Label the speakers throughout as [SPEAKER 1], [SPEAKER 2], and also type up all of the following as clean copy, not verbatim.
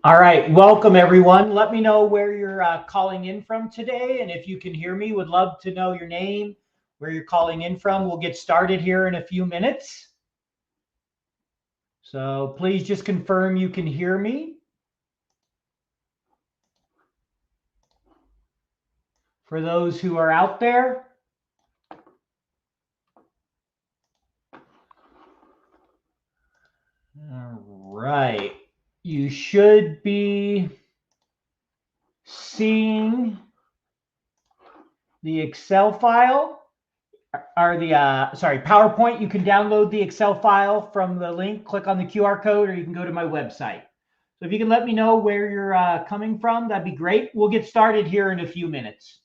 [SPEAKER 1] All right, welcome everyone. Let me know where you're calling in from today, and if you can hear me, would love to know your name, where you're calling in from. We'll get started here in a few minutes. So please just confirm you can hear me. For those who are out there. All right, you should be seeing the Excel file. Or the PowerPoint. You can download the Excel file from the link, click on the QR code, or you can go to my website. So if you can let me know where you're coming from, that'd be great. We'll get started here in a few minutes.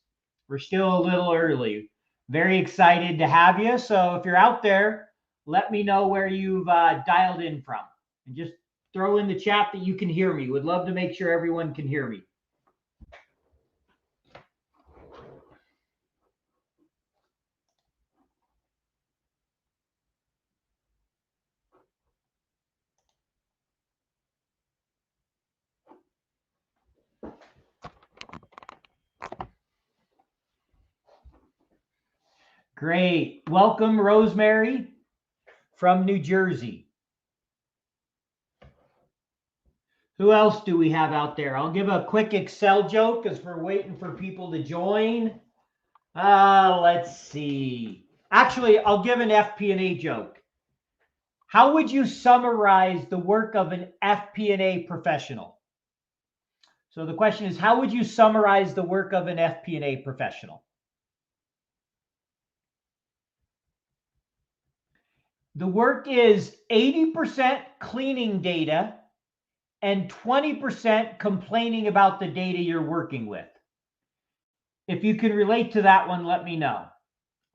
[SPEAKER 1] We're still a little early. Very excited to have you. So if you're out there, let me know where you've dialed in from. And just throw in the chat that you can hear me. Would love to make sure everyone can hear me. Great. Welcome, Rosemary from New Jersey. Who else do we have out there? I'll give a quick Excel joke as we're waiting for people to join. Let's see. Actually, I'll give an FP&A joke. How would you summarize the work of an FP&A professional? So the question is, how would you summarize the work of an FP&A professional? The work is 80% cleaning data and 20% complaining about the data you're working with. If you can relate to that one, let me know.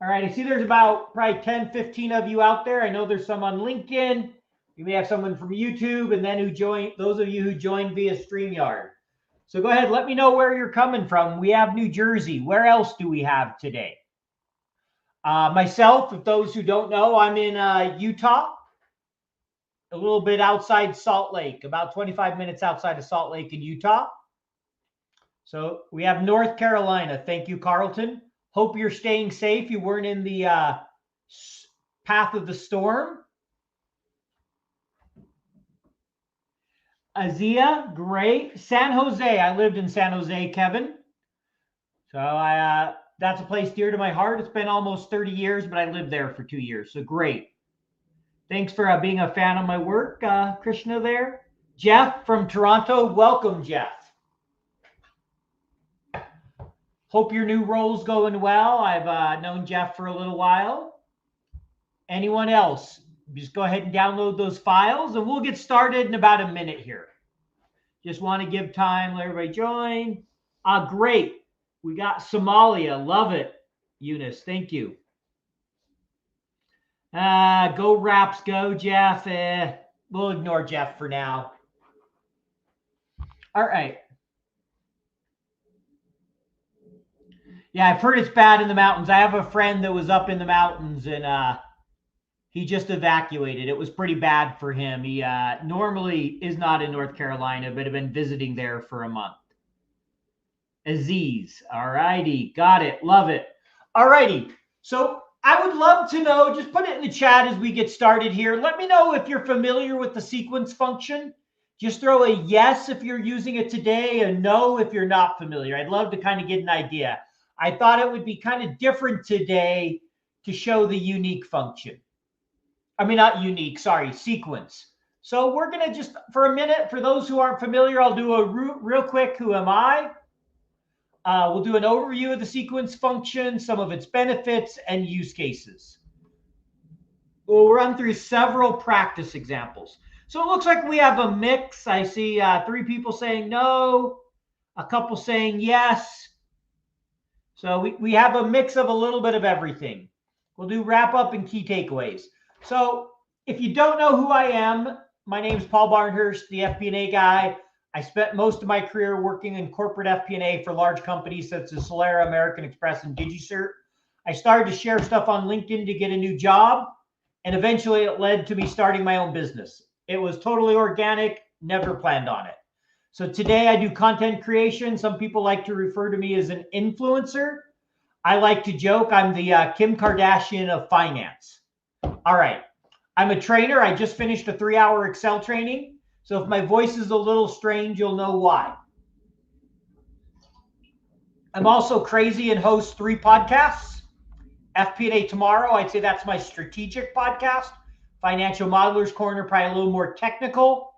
[SPEAKER 1] All right, I see there's about probably 10, 15 of you out there. I know there's some on LinkedIn. You may have someone from YouTube, and then those of you who joined via StreamYard. So go ahead, let me know where you're coming from. We have New Jersey. Where else do we have today? Myself, if those who don't know, I'm in Utah, a little bit outside Salt Lake, about 25 minutes outside of Salt Lake in Utah. So we have North Carolina. Thank you, Carlton. Hope you're staying safe. You weren't in the path of the storm. Azia, great. San Jose. I lived in San Jose, Kevin. So that's a place dear to my heart. It's been almost 30 years, but I lived there for 2 years. So great. Thanks for being a fan of my work, Krishna there. Jeff from Toronto. Welcome, Jeff. Hope your new role's going well. I've known Jeff for a little while. Anyone else? Just go ahead and download those files, and we'll get started in about a minute here. Just want to give time, let everybody join. Great. We got Somalia. Love it, Eunice. Thank you. Go Raps, go, Jeff. We'll ignore Jeff for now. All right. Yeah, I've heard it's bad in the mountains. I have a friend that was up in the mountains, and he just evacuated. It was pretty bad for him. He normally is not in North Carolina, but had been visiting there for a month. Aziz. All righty. Got it. Love it. All righty. So I would love to know, just put it in the chat as we get started here. Let me know if you're familiar with the sequence function. Just throw a yes if you're using it today, a no if you're not familiar. I'd love to kind of get an idea. I thought it would be kind of different today to show the unique function. I mean, not unique, sorry, sequence. So we're going to just, for a minute, for those who aren't familiar, I'll do a real quick, who am I? We'll do an overview of the sequence function, some of its benefits and use cases. We'll run through several practice examples. So it looks like we have a mix. I see 3 people saying no, a couple saying yes. So we have a mix of a little bit of everything. We'll do wrap up and key takeaways. So if you don't know who I am, my name is Paul Barnhurst, the FP&A guy. I spent most of my career working in corporate FP&A for large companies such as Solera, American Express, and DigiCert. I started to share stuff on LinkedIn to get a new job, and eventually it led to me starting my own business. It was totally organic, never planned on it. So today I do content creation. Some people like to refer to me as an influencer. I like to joke I'm the Kim Kardashian of finance. All right. I'm a trainer. I just finished a 3-hour Excel training. So if my voice is a little strange, you'll know why. I'm also crazy and host 3 podcasts. FP&A Tomorrow, I'd say that's my strategic podcast. Financial Modeler's Corner, probably a little more technical.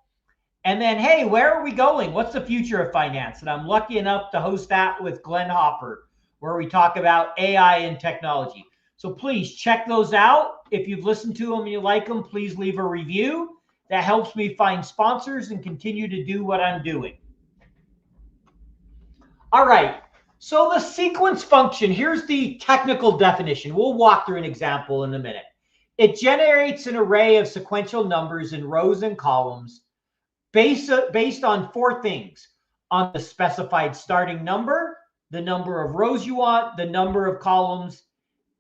[SPEAKER 1] And then, hey, where are we going? What's the future of finance? And I'm lucky enough to host that with Glenn Hopper, where we talk about AI and technology. So please check those out. If you've listened to them and you like them, please leave a review. That helps me find sponsors and continue to do what I'm doing. All right. So the sequence function, here's the technical definition. We'll walk through an example in a minute. It generates an array of sequential numbers in rows and columns based on 4 things: on the specified starting number, the number of rows you want, the number of columns,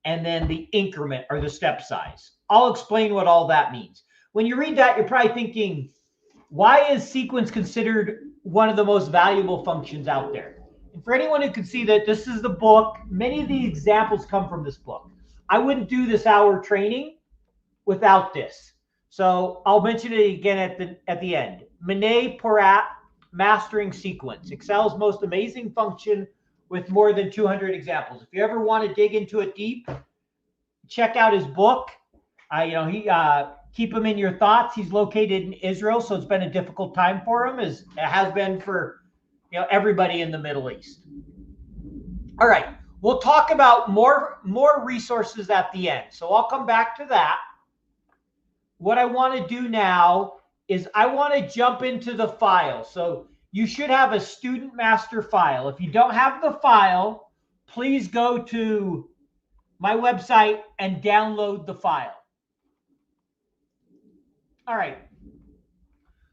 [SPEAKER 1] and then the increment or the step size. I'll explain what all that means. When you read that, you're probably thinking, why is sequence considered one of the most valuable functions out there? And for anyone who can see that this is the book, many of the examples come from this book. I wouldn't do this hour training without this. So I'll mention it again at the end. Monet-Porat Mastering Sequence, Excel's most amazing function with more than 200 examples. If you ever want to dig into it deep, check out his book. Keep him in your thoughts. He's located in Israel, so it's been a difficult time for him, as it has been for everybody in the Middle East. All right, we'll talk about more resources at the end. So I'll come back to that. What I want to do now is I want to jump into the file. So you should have a student master file. If you don't have the file, please go to my website and download the file. All right.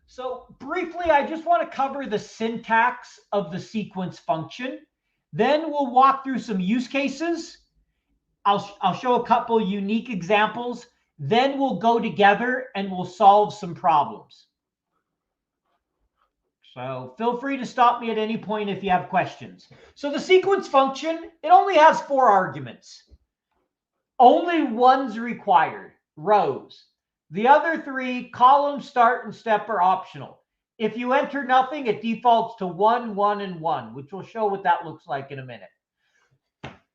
[SPEAKER 1] So briefly, I just want to cover the syntax of the sequence function. Then we'll walk through some use cases. I'll show a couple unique examples. Then we'll go together and we'll solve some problems. So feel free to stop me at any point if you have questions. So the sequence function, it only has 4 arguments. Only one's required, rows. The other 3, column, start, and step, are optional. If you enter nothing, it defaults to 1, 1, and 1, which will show what that looks like in a minute.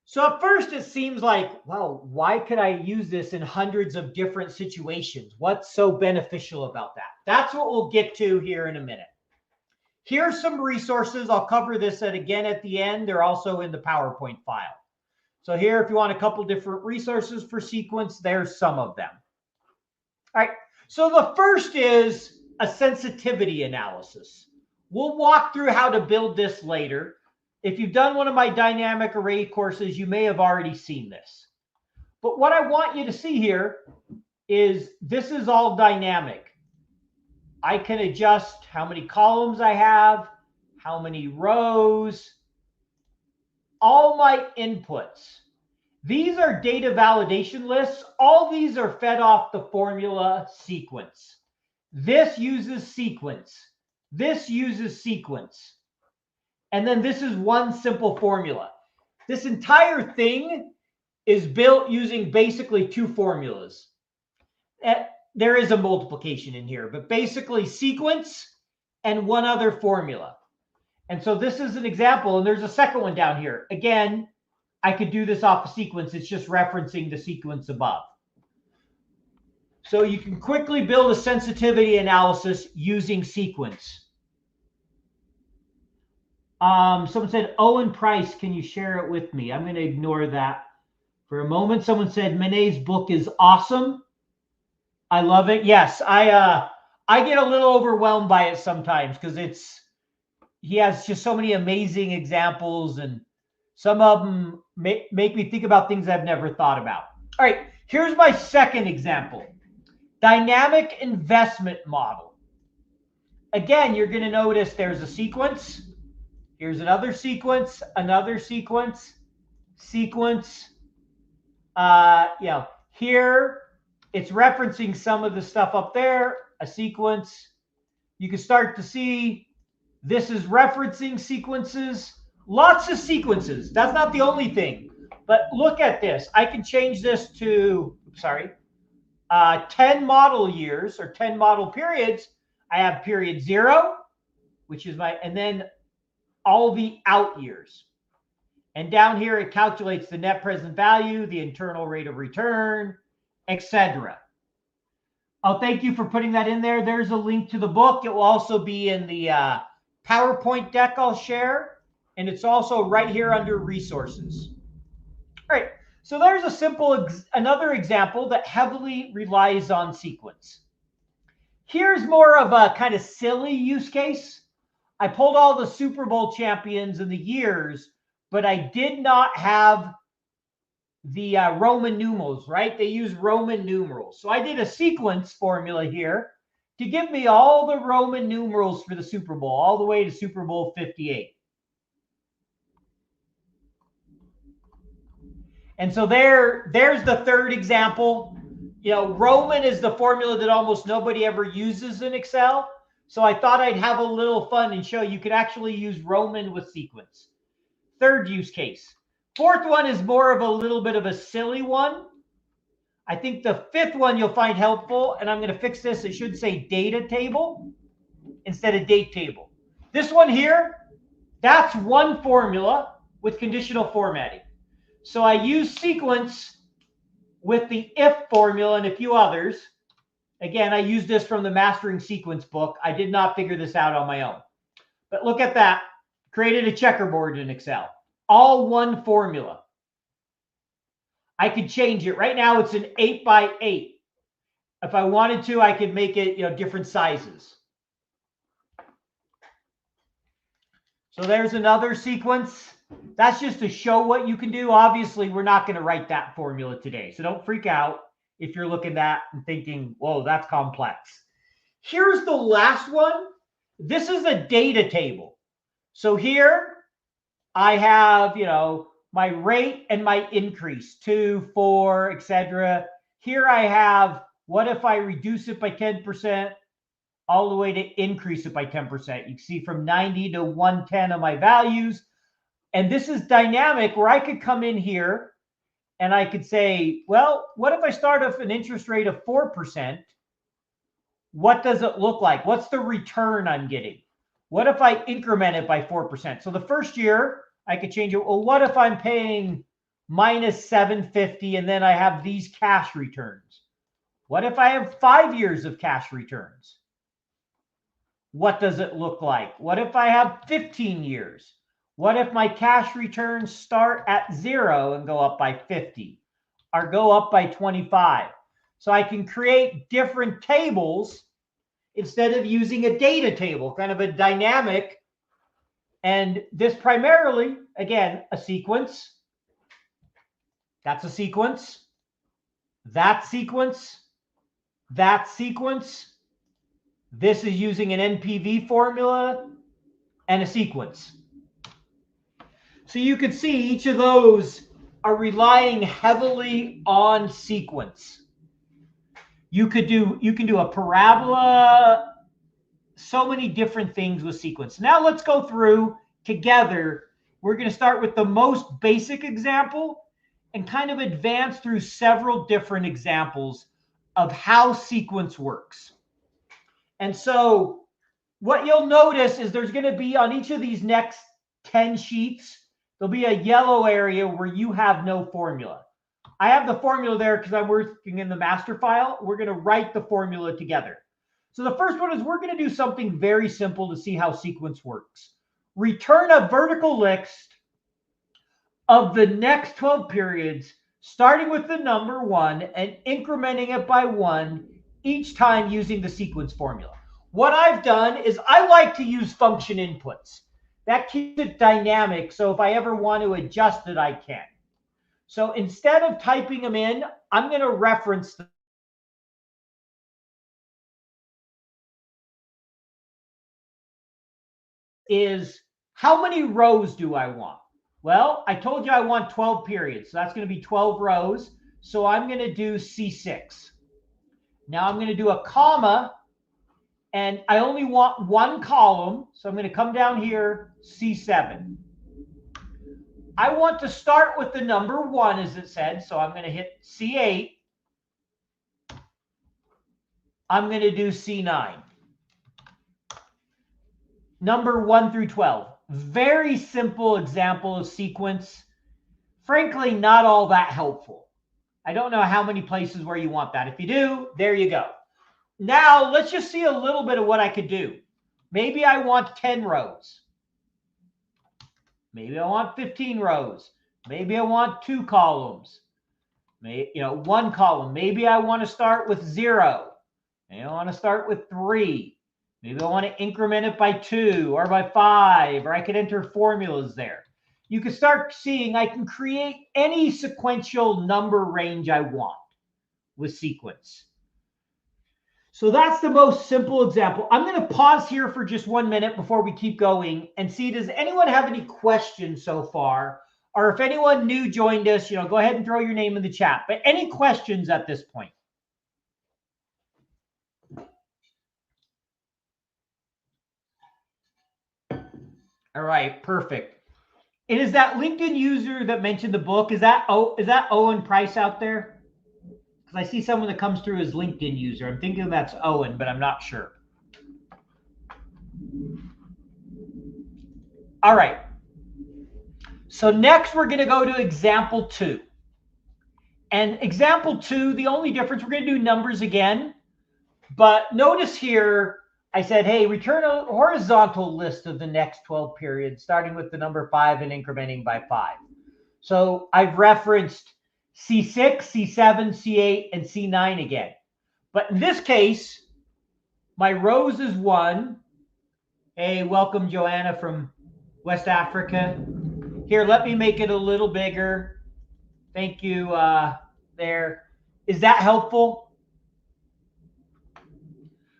[SPEAKER 1] So at first it seems like, well, why could I use this in hundreds of different situations? What's so beneficial about that? That's what we'll get to here in a minute. Here's some resources. I'll cover this again at the end. They're also in the PowerPoint file. So here, if you want a couple different resources for sequence, there's some of them. All right, so the first is a sensitivity analysis. We'll walk through how to build this later. If you've done one of my dynamic array courses, you may have already seen this. But what I want you to see here is this is all dynamic. I can adjust how many columns I have, how many rows, all my inputs. These are data validation lists. All these are fed off the formula sequence. This uses sequence. This uses sequence. And then this is one simple formula. This entire thing is built using basically 2 formulas. There is a multiplication in here, but basically sequence and one other formula. And so this is an example, and there's a second one down here. Again, I could do this off a sequence. It's just referencing the sequence above. So you can quickly build a sensitivity analysis using sequence. Someone said, Owen Price, can you share it with me? I'm going to ignore that for a moment. Someone said, Monet's book is awesome. I love it. Yes, I get a little overwhelmed by it sometimes because he has just so many amazing examples, and some of them make me think about things I've never thought about. All right, here's my second example. Dynamic investment model. Again, you're going to notice there's a sequence. Here's another sequence, sequence. Here it's referencing some of the stuff up there, a sequence. You can start to see This is referencing sequences. Lots of sequences. That's not the only thing. But look at this. I can change this to, 10 model years or 10 model periods. I have period 0, which is and then all the out years. And down here, it calculates the net present value, the internal rate of return, etc. Oh, thank you for putting that in there. There's a link to the book. It will also be in the PowerPoint deck I'll share. And it's also right here under resources. All right. So there's a simple, another example that heavily relies on sequence. Here's more of a kind of silly use case. I pulled all the Super Bowl champions in the years, but I did not have the Roman numerals, right? They use Roman numerals. So I did a sequence formula here to give me all the Roman numerals for the Super Bowl, all the way to Super Bowl 58. And so there's the third example. You know, Roman is the formula that almost nobody ever uses in Excel. So I thought I'd have a little fun and show you could actually use Roman with sequence. Third use case. Fourth one is more of a little bit of a silly one. I think the fifth one you'll find helpful, and I'm going to fix this. It should say data table instead of date table. This one here, that's one formula with conditional formatting. So I use sequence with the if formula and a few others. Again, I used this from the Mastering Sequence book. I did not figure this out on my own. But look at that. Created a checkerboard in Excel. All one formula. I could change it. Right now, it's an 8 by 8. If I wanted to, I could make it, different sizes. So there's another sequence. That's just to show what you can do. Obviously, we're not going to write that formula today. So don't freak out if you're looking at that and thinking, whoa, that's complex. Here's the last one. This is a data table. So here I have, my rate and my increase, 2, 4, etc. Here I have, what if I reduce it by 10%, all the way to increase it by 10%. You can see from 90 to 110 of my values. And this is dynamic where I could come in here and I could say, well, what if I start off an interest rate of 4%? What does it look like? What's the return I'm getting? What if I increment it by 4%? So the first year, I could change it. Well, what if I'm paying minus 750 and then I have these cash returns? What if I have 5 years of cash returns? What does it look like? What if I have 15 years? What if my cash returns start at 0 and go up by 50 or go up by 25? So I can create different tables instead of using a data table, kind of a dynamic. And this primarily, again, a sequence. That's a sequence. That sequence. That sequence. This is using an NPV formula and a sequence. So you can see each of those are relying heavily on sequence. You can do a parabola, so many different things with sequence. Now let's go through together. We're going to start with the most basic example and kind of advance through several different examples of how sequence works. And so what you'll notice is there's going to be on each of these next 10 sheets, there'll be a yellow area where you have no formula. I have the formula there because I'm working in the master file. We're going to write the formula together. So the first one is we're going to do something very simple to see how sequence works. Return a vertical list of the next 12 periods, starting with the number 1 and incrementing it by 1 each time using the sequence formula. What I've done is I like to use function inputs. That keeps it dynamic, so if I ever want to adjust it, I can. So instead of typing them in, I'm going to reference them. Is how many rows do I want? Well, I told you I want 12 periods, so that's going to be 12 rows. So I'm going to do C6. Now I'm going to do a comma And I only want one column. So I'm going to come down here, C7. I want to start with the number 1, as it said. So I'm going to hit C8. I'm going to do C9. Number 1 through 12. Very simple example of sequence. Frankly, not all that helpful. I don't know how many places where you want that. If you do, there you go. Now, let's just see a little bit of what I could do. Maybe I want 10 rows. Maybe I want 15 rows. Maybe I want 2 columns. Maybe, 1 column. Maybe I want to start with 0. Maybe I want to start with 3. Maybe I want to increment it by 2 or by 5, or I could enter formulas there. You can start seeing I can create any sequential number range I want with sequence. So that's the most simple example. I'm going to pause here for just 1 minute before we keep going and see, does anyone have any questions so far? Or if anyone new joined us, go ahead and throw your name in the chat. But any questions at this point? All right, perfect. And is that LinkedIn user that mentioned the book, is that Owen Price out there? Because I see someone that comes through as LinkedIn user. I'm thinking that's Owen, but I'm not sure. All right. So next we're going to go to example 2. And example 2, the only difference, we're going to do numbers again. But notice here, I said, hey, return a horizontal list of the next 12 periods, starting with the number 5 and incrementing by 5. So I've referenced C6, C7, C8, and C9 again. But in this case, my rows is 1. Hey, welcome, Joanna from West Africa. Here, let me make it a little bigger. Thank you there. Is that helpful?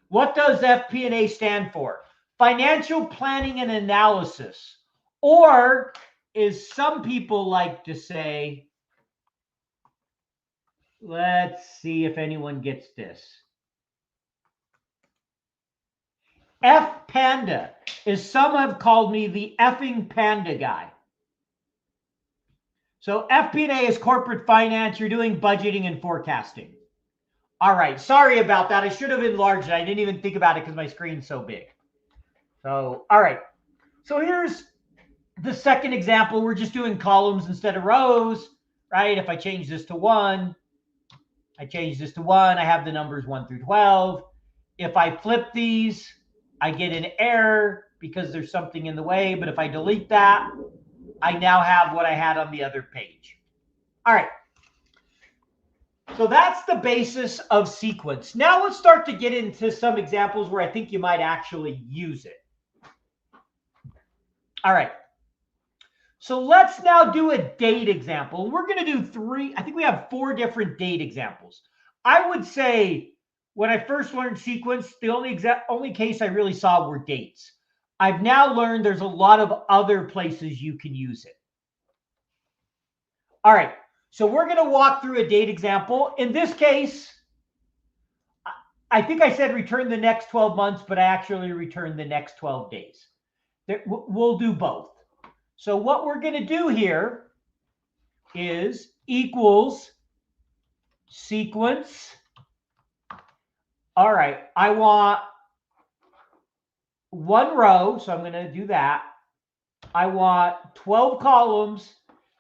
[SPEAKER 1] What does FP&A stand for? Financial planning and analysis. Or, as some people like to say, let's see if anyone gets this. F Panda, as some have called me, the effing panda guy. So FP&A is corporate finance. You're doing budgeting and forecasting. All right. Sorry about that. I should have enlarged it. I didn't even think about it because my screen's so big. So, all right. So here's the second example. We're just doing columns instead of rows, right? If I change this to 1, I have the numbers 1 through 12. If I flip these, I get an error because there's something in the way. But if I delete that, I now have what I had on the other page. All right. So that's the basis of sequence. Now let's start to get into some examples where I think you might actually use it. All right. So let's now do a date example. We're going to do 3. I think we have 4 different date examples. I would say when I first learned sequence, the only case I really saw were dates. I've now learned there's a lot of other places you can use it. All right. So we're going to walk through a date example. In this case, I think I said return the next 12 months, but I actually returned the next 12 days. We'll do both. So what we're going to do here is equals sequence. All right. I want 1 row, so I'm going to do that. I want 12 columns.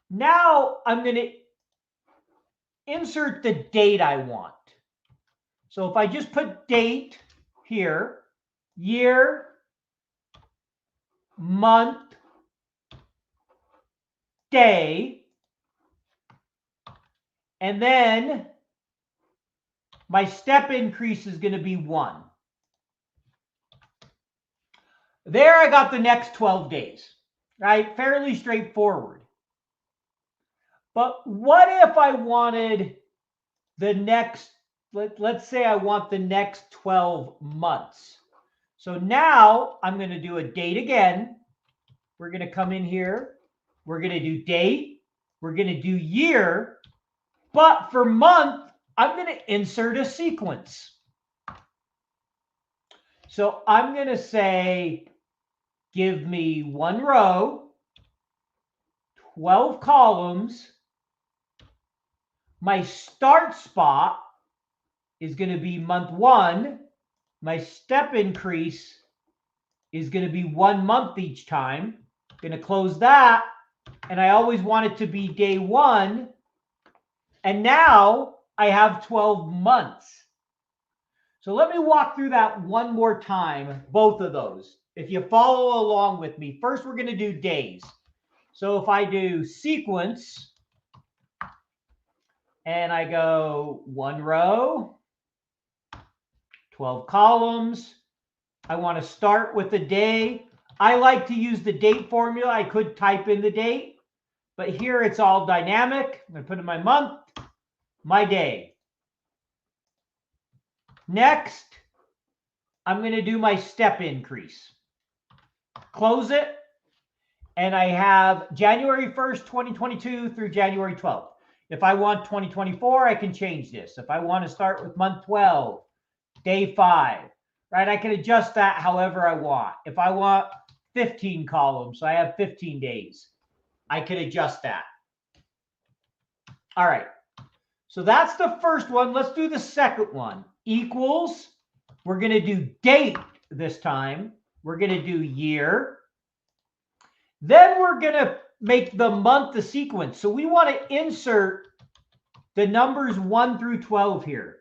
[SPEAKER 1] Now I'm going to insert the date I want. So if I just put date here, year, month, day, and then my step increase is going to be 1. There I got the next 12 days, right? Fairly straightforward. But what if I wanted the next, let's say I want the next 12 months. So now I'm going to do a date again. We're going to come in here. We're going to do date. We're going to do year. But for month, I'm going to insert a sequence. So I'm going to say, give me 1 row, 12 columns. My start spot is going to be month 1. My step increase is going to be 1 month each time. Going to close that. And I always want it to be day 1. And now I have 12 months. So let me walk through that one more time, both of those. If you follow along with me, first we're going to do days. So if I do sequence and I go 1 row, 12 columns, I want to start with the day. I like to use the date formula. I could type in the date, but here it's all dynamic. I'm going to put in my month, my day. Next, I'm going to do my step increase. Close it. And I have January 1st, 2022 through January 12th. If I want 2024, I can change this. If I want to start with month 12, day 5, right? I can adjust that however I want. If I want 15 columns, so I have 15 days, I can adjust that. All right. So that's the first one. Let's do the second one. Equals. We're going to do date this time. We're going to do year. Then we're going to make the month the sequence. So we want to insert the numbers 1 through 12 here.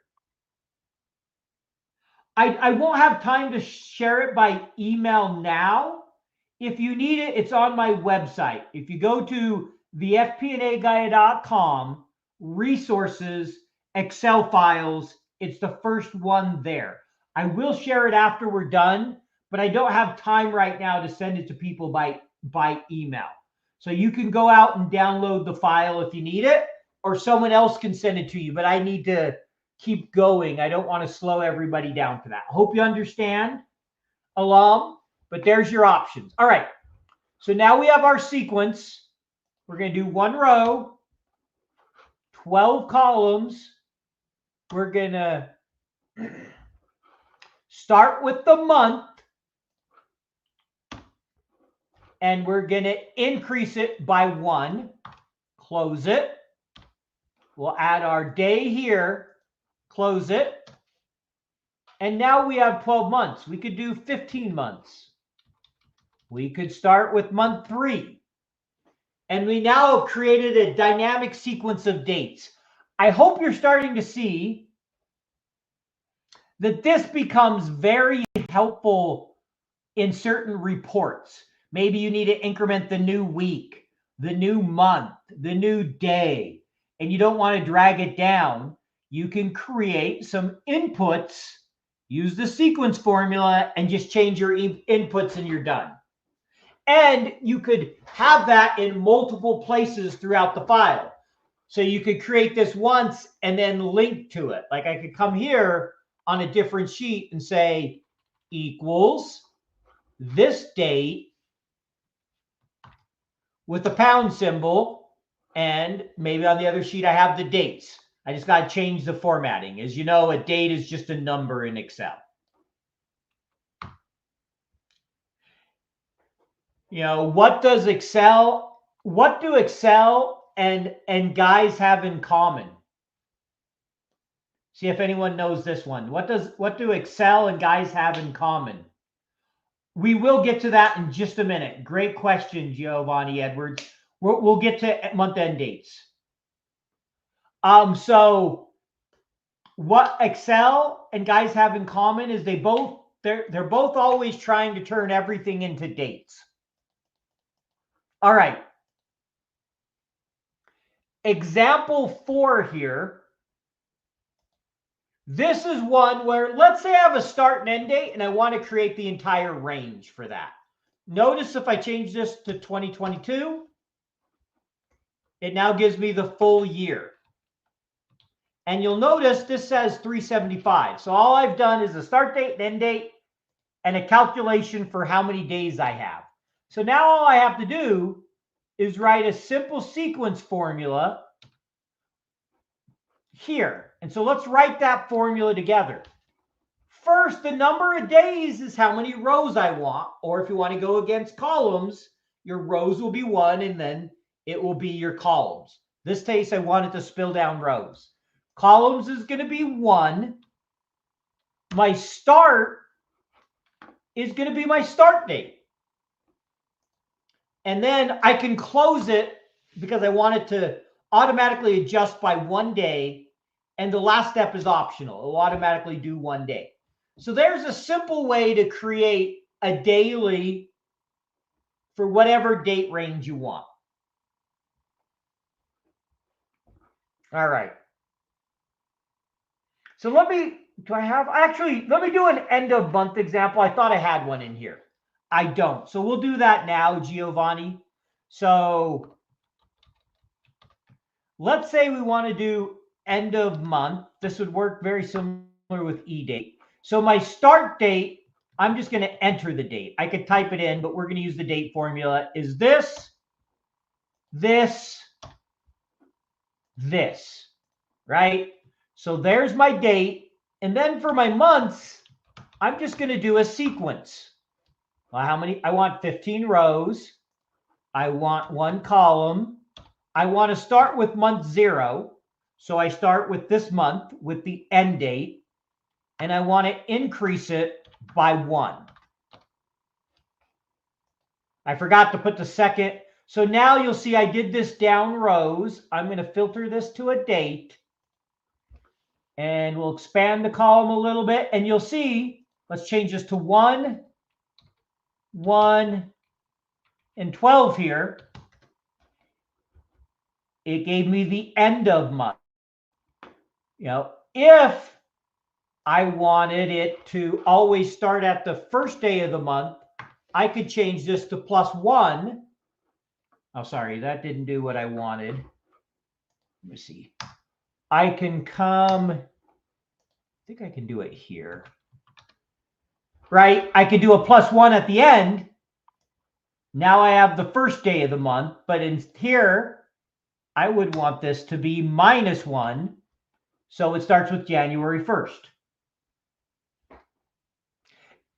[SPEAKER 1] I won't have time to share it by email now. If you need it, it's on my website. If you go to the FP&A resources, Excel files, it's the first one there. I will share it after we're done, but I don't have time right now to send it to people by email. So you can go out and download the file if you need it, or someone else can send it to you, but I need to keep going. I don't want to slow everybody down for that. Hope you understand, alum, but there's your options. All right. So now we have our sequence. We're going to do 1 row, 12 columns. We're going to start with the month, and we're going to increase it by 1. Close it. We'll add our day here. Close it. And now we have 12 months. We could do 15 months. We could start with month 3. And we now have created a dynamic sequence of dates. I hope you're starting to see that this becomes very helpful in certain reports. Maybe you need to increment the new week, the new month, the new day, and you don't want to drag it down. You can create some inputs, use the sequence formula, and just change your inputs and you're done. And you could have that in multiple places throughout the file. So you could create this once and then link to it. Like I could come here on a different sheet and say equals this date with the pound symbol. And maybe on the other sheet, I have the dates. I just got to change the formatting. As you know, a date is just a number in Excel. You know, what do Excel and guys have in common? See if anyone knows this one. What do Excel and guys have in common? We will get to that in just a minute. Great question, Giovanni Edwards. We'll get to month-end dates. So what Excel and guys have in common is they're both always trying to turn everything into dates. All right. Example 4 here. This is one where, let's say I have a start and end date and I want to create the entire range for that. Notice if I change this to 2022, it now gives me the full year. And you'll notice this says 375. So all I've done is a start date and end date and a calculation for how many days I have. So now all I have to do is write a simple sequence formula here. And so let's write that formula together. first, the number of days is how many rows I want. Or if you want to go against columns, your rows will be 1 and then it will be your columns. This case, I wanted to spill down rows. Columns is going to be 1. My start is going to be my start date. And then I can close it because I want it to automatically adjust by 1 day. And the last step is optional. It will automatically do 1 day. So there's a simple way to create a daily for whatever date range you want. All right. So let me do an end of month example. I thought I had one in here. I don't. So we'll do that now, Giovanni. So let's say we want to do end of month. This would work very similar with eDate. So my start date, I'm just going to enter the date. I could type it in, but we're going to use the date formula. Is this, right? So there's my date. And then for my months, I'm just going to do a sequence. Well, how many? I want 15 rows. I want 1 column. I want to start with month 0. So I start with this month with the end date. And I want to increase it by 1. I forgot to put the second. So now you'll see I did this down rows. I'm going to filter this to a date. And we'll expand the column a little bit. And you'll see, let's change this to 1, 1, and 12 here. It gave me the end of month. If I wanted it to always start at the first day of the month, I could change this to +1. Oh, sorry, that didn't do what I wanted. Let me see. I can come, I think I can do it here. Right? I could do a +1 at the end. Now I have the first day of the month, but in here, I would want this to be -1. So it starts with January 1st.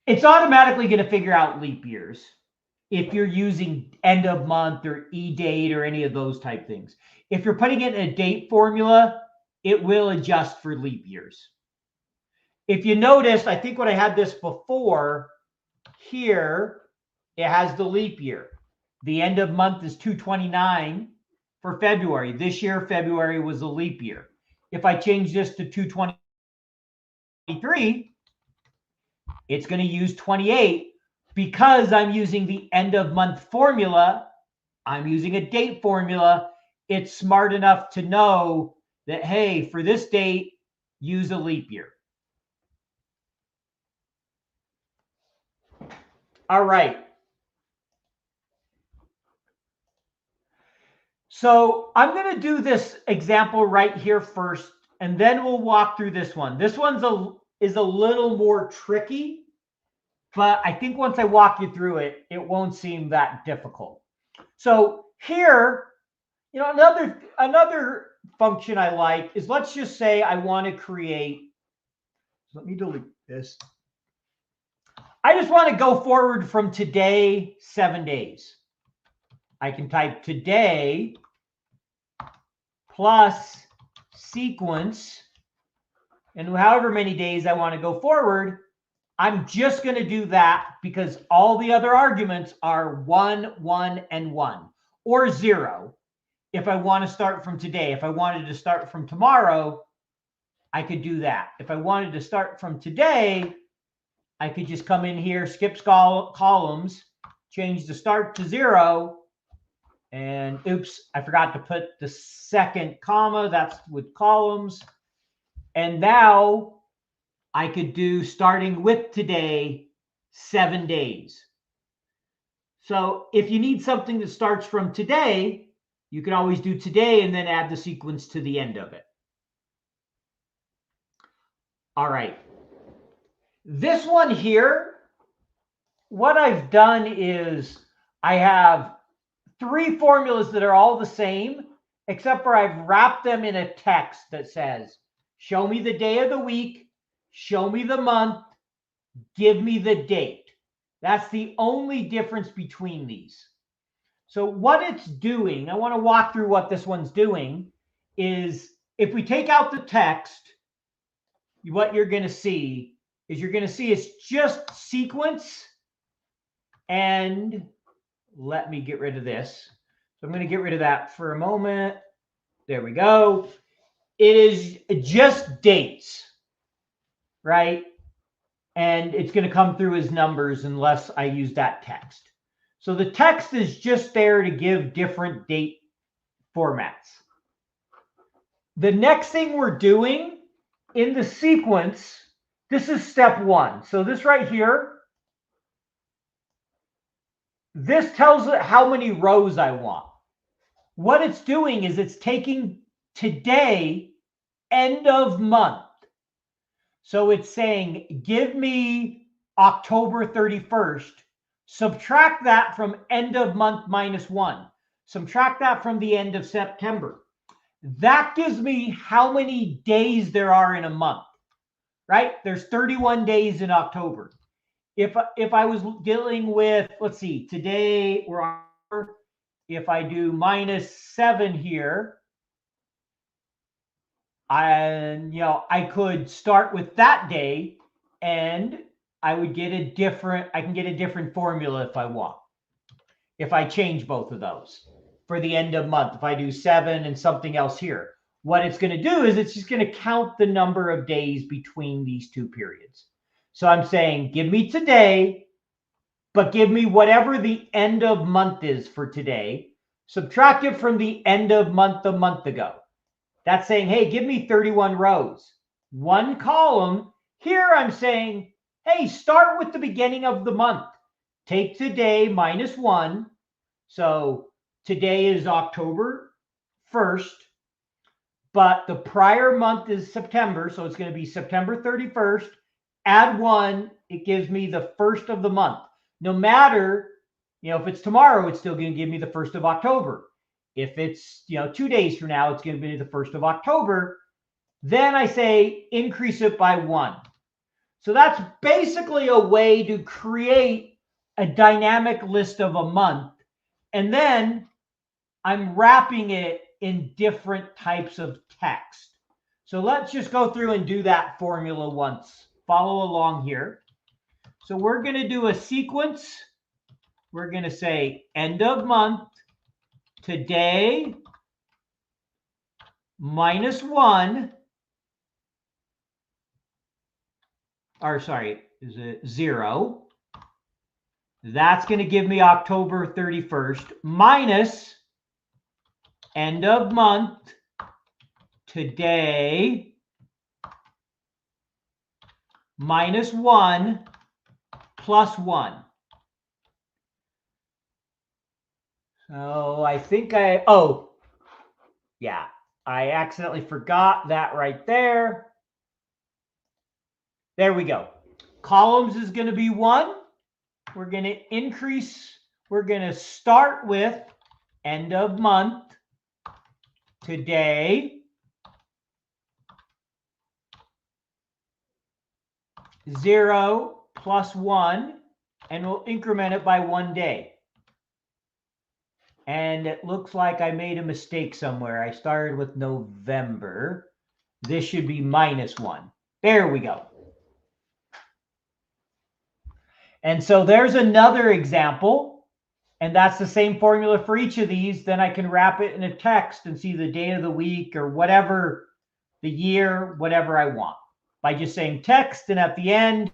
[SPEAKER 1] It's automatically going to figure out leap years if you're using end of month or eDate or any of those type things. If you're putting it in a date formula, it will adjust for leap years. If you notice, I think when I had this before, here, it has the leap year. The end of month is 2/29 for February. This year, February was a leap year. If I change this to 2/23, it's going to use 28 because I'm using the end of month formula. I'm using a date formula. It's smart enough to know that, hey, for this date, use a leap year. All right. So I'm going to do this example right here first, and then we'll walk through this one. This one's is a little more tricky, but I think once I walk you through it, it won't seem that difficult. So here, another function I like is, let's just say I want to create, let me delete this. I just want to go forward from today, 7 days. I can type today plus sequence, and however many days I want to go forward, I'm just going to do that because all the other arguments are 1, 1, and 1, or 0. If I want to start from today, if I wanted to start from tomorrow, I could do that. If I wanted to start from today, I could just come in here, skip columns, change the start to 0, and oops, I forgot to put the second comma. That's with columns. And now I could do starting with today, 7 days. So if you need something that starts from today, you can always do today and then add the sequence to the end of it. All right. This one here, what I've done is I have 3 formulas that are all the same, except for I've wrapped them in a text that says, show me the day of the week, show me the month, give me the date. That's the only difference between these. So what it's doing, I want to walk through what this one's doing, is if we take out the text, what you're going to see is it's just sequence. And let me get rid of this. So I'm going to get rid of that for a moment. There we go. It is just dates, right? And it's going to come through as numbers unless I use that text. So the text is just there to give different date formats. The next thing we're doing in the sequence, this is step one. So this right here, this tells it how many rows I want. What it's doing is it's taking today, end of month. So it's saying, give me October 31st, subtract that from end of month minus 1, subtract that from the end of September. That gives me how many days there are in a month, right? There's 31 days in October. If I was dealing with, let's see, today we're on, if I do -7 here, I could start with that day and I would get I can get a different formula if I want. If I change both of those for the end of month, if I do 7 and something else here, what it's going to do is it's just going to count the number of days between these two periods. So I'm saying, give me today, but give me whatever the end of month is for today. Subtract it from the end of month a month ago. That's saying, hey, give me 31 rows. One column. Here I'm saying, hey, start with the beginning of the month. Take today minus 1. So today is October 1st, but the prior month is September. So it's going to be September 31st. Add 1. It gives me the 1st of the month. No matter, if it's tomorrow, it's still going to give me the 1st of October. If it's, 2 days from now, it's going to be the 1st of October. Then I say increase it by 1. So that's basically a way to create a dynamic list of a month. And then I'm wrapping it in different types of text. So let's just go through and do that formula once. Follow along here. So we're going to do a sequence. We're going to say end of month, today, minus 1, or sorry, is it 0? That's going to give me October 31st minus end of month, today, minus 1 plus 1. So I think I accidentally forgot that right there. There we go. Columns is going to be 1. We're going to increase. We're going to start with end of month, today, 0 plus 1, and we'll increment it by 1 day. And it looks like I made a mistake somewhere. I started with November. This should be minus 1. There we go. And so there's another example, and that's the same formula for each of these. Then I can wrap it in a text and see the day of the week or whatever, the year, whatever I want, by just saying text. And at the end,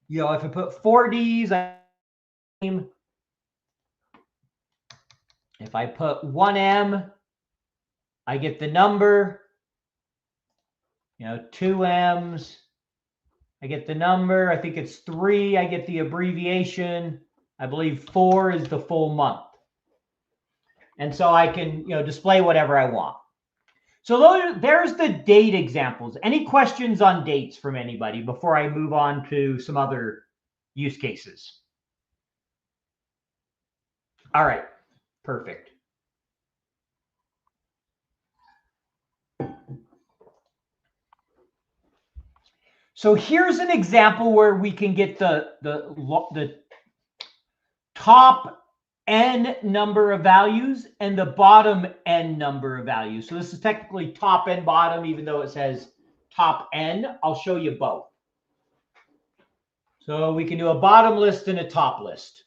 [SPEAKER 1] if I put 4Ds, if I put 1M, I get the number, 2 M's, I get the number. I think it's 3, I get the abbreviation. I believe 4 is the full month. And so I can, display whatever I want. So there's the date examples. Any questions on dates from anybody before I move on to some other use cases? All right, perfect. So here's an example where we can get the top n number of values and the bottom n number of values. So this is technically top and bottom, even though it says top n. I'll show you both. So we can do a bottom list and a top list.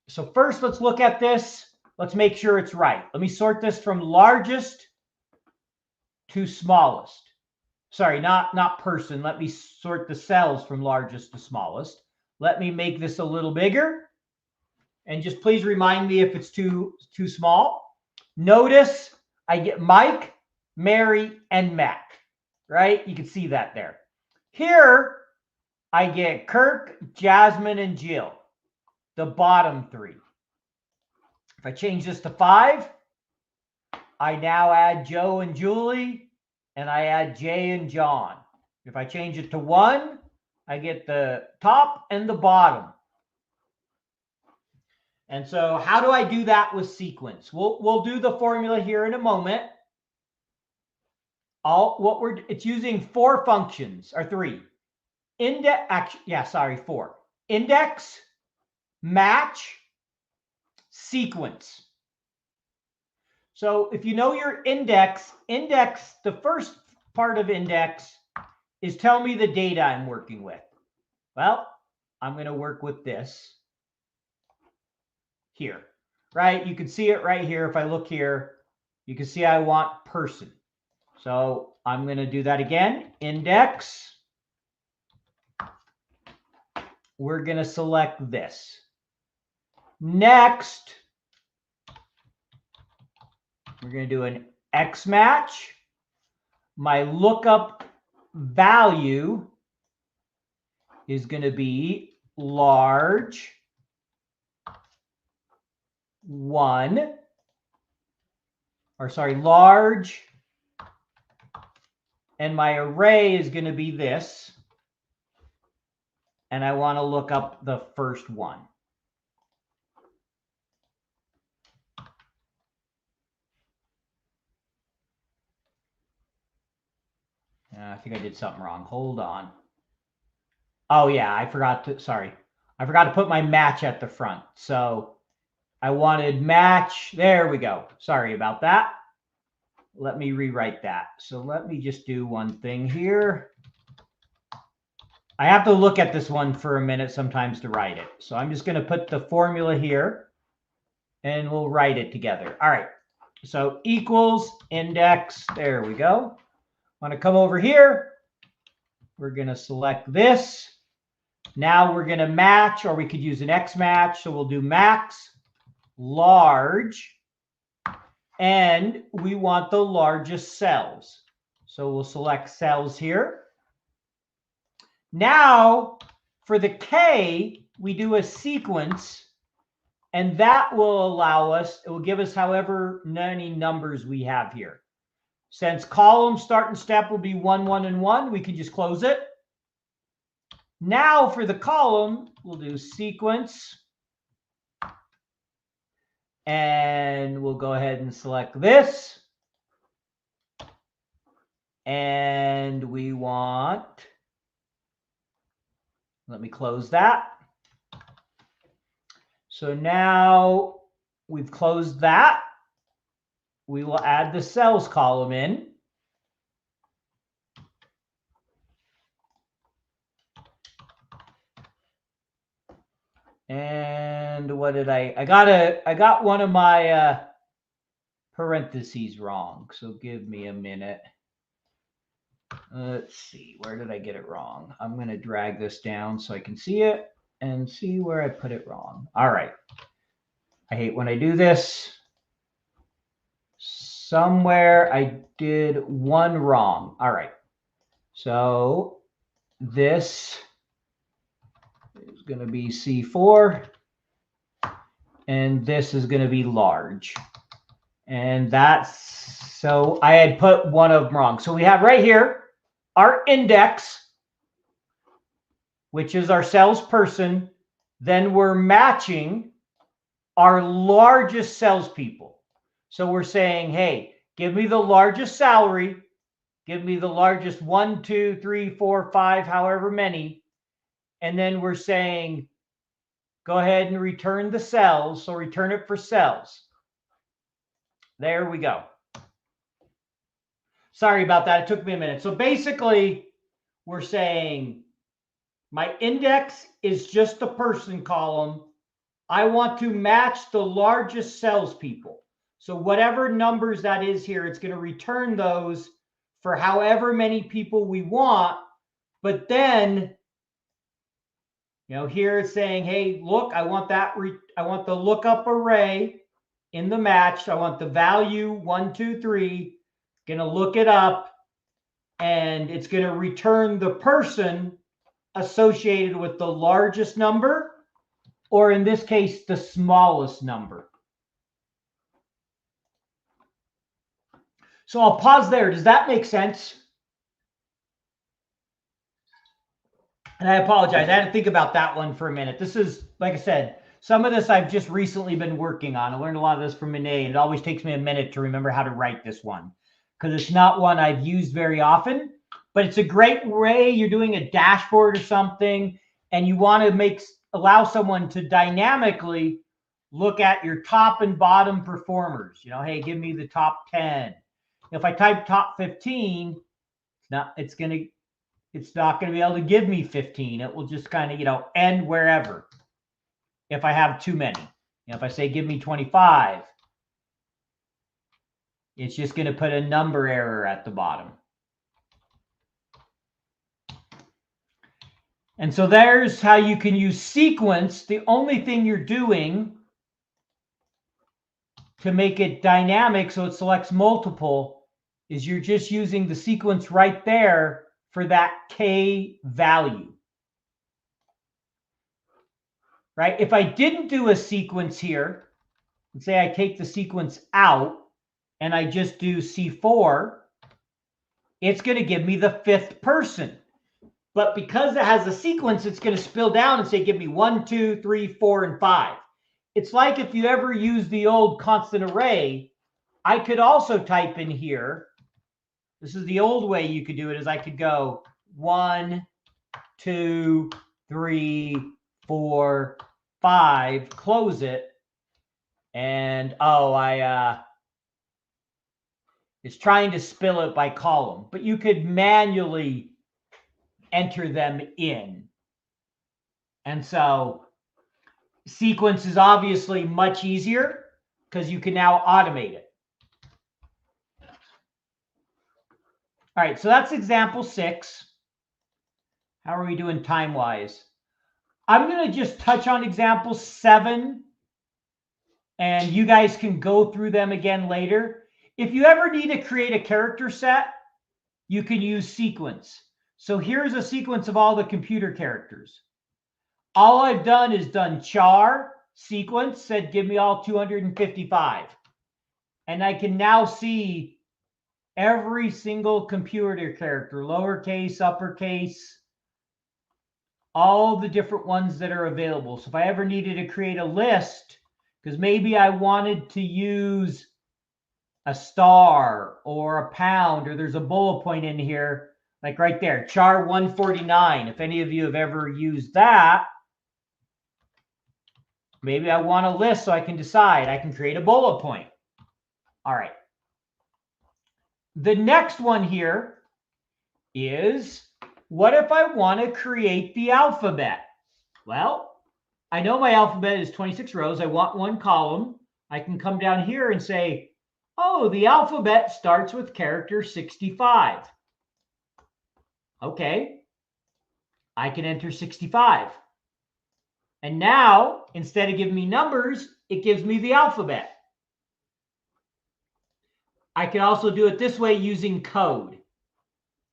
[SPEAKER 1] So first, let's look at this. Let's make sure it's right. Let me sort this from largest to smallest. Sorry, not person. Let me sort the cells from largest to smallest. Let me make this a little bigger. And just please remind me if it's too small. Notice I get Mike, Mary, and Mac, right? You can see that there. Here, I get Kirk, Jasmine, and Jill, the bottom three. If I change this to 5, I now add Joe and Julie, and I add Jay and John. If I change it to 1, I get the top and the bottom. And so how do I do that with sequence? We'll do the formula here in a moment. It's using 4 functions, or 3. 4. Index, match, sequence. So if you know your index, the first part of index is tell me the data I'm working with. Well, I'm going to work with this here, right? You can see it right here. If I look here, you can see I want person. So I'm going to do that again. Index. We're going to select this. Next, we're going to do an X match. My lookup value is going to be large 1, large, and my array is going to be this, and I want to look up the first one. I think I did something wrong. Hold on. Oh yeah, I forgot to put my match at the front. So I wanted match. There we go. Sorry about that. Let me rewrite that. So let me just do one thing here. I have to look at this one for a minute sometimes to write it. So I'm just going to put the formula here and we'll write it together. All right. So equals index. There we go. Want to come over here. We're going to select this. Now we're going to match, or we could use an X match. So we'll do max large, and we want the largest cells. So we'll select cells here. Now for the K, we do a sequence, and that will allow us, it will give us however many numbers we have here. Since column start and step will be 1, 1, and 1, we can just close it. Now for the column, we'll do sequence. And we'll go ahead and select this. And we want, let me close that. So now we've closed that. We will add the cells column in. And what did I got one of my parentheses wrong. So give me a minute. Let's see, where did I get it wrong? I'm going to drag this down so I can see it and see where I put it wrong. All right. I hate when I do this. Somewhere I did one wrong. All right. So this is going to be C4. And this is going to be large. And that's, so I had put one of them wrong. So we have right here our index, which is our salesperson. Then we're matching our largest salespeople. So we're saying, hey, give me the largest salary Give me the largest 1, 2, 3, 4, 5, however many. And then we're saying, go ahead and return the cells. So return it for cells. There we go. Sorry about that. It took me a minute. So basically, we're saying my index is just the person column. I want to match the largest salespeople. So whatever numbers that is here, it's going to return those for however many people we want. But then, here it's saying, hey, look, I want that. I want the lookup array in the match. I want the value 1, 2, 3. Going to look it up, and it's going to return the person associated with the largest number, or in this case, the smallest number. So I'll pause there. Does that make sense? And I apologize. I had to think about that one for a minute. This is, like I said, some of this I've just recently been working on. I learned a lot of this from FP&A, and it always takes me a minute to remember how to write this one because it's not one I've used very often, but it's a great way. You're doing a dashboard or something, and you want to allow someone to dynamically look at your top and bottom performers. Hey, give me the top 10. If I type top 15, it's not going to be able to give me 15. It will just kind of, end wherever. If I have too many, if I say, give me 25, it's just going to put a number error at the bottom. And so there's how you can use sequence. The only thing you're doing to make it dynamic so it selects multiple is you're just using the sequence right there for that K value. Right? If I didn't do a sequence here, and say I take the sequence out and I just do C4, it's going to give me the 5th person. But because it has a sequence, it's going to spill down and say, give me 1, 2, 3, 4, and 5. It's like if you ever use the old constant array, I could also type in here. This is the old way you could do it, is I could go 1, 2, 3, 4, 5, close it. And it's trying to spill it by column, but you could manually enter them in. And so sequence is obviously much easier because you can now automate it. All right, so that's example 6. How are we doing time-wise? I'm going to just touch on example 7, and you guys can go through them again later. If you ever need to create a character set, you can use sequence. So here's a sequence of all the computer characters. All I've done is done char, sequence, said give me all 255. And I can now see every single computer character, lowercase, uppercase, all the different ones that are available. So if I ever needed to create a list, because maybe I wanted to use a star or a pound, or there's a bullet point in here, like right there, char 149. If any of you have ever used that, maybe I want a list so I can decide. I can create a bullet point. All right. The next one here is, what if I want to create the alphabet? Well, I know my alphabet is 26 rows. I want 1 column. I can come down here and say, oh, the alphabet starts with character 65. Okay. I can enter 65. And now, instead of giving me numbers, it gives me the alphabet. I can also do it this way using code,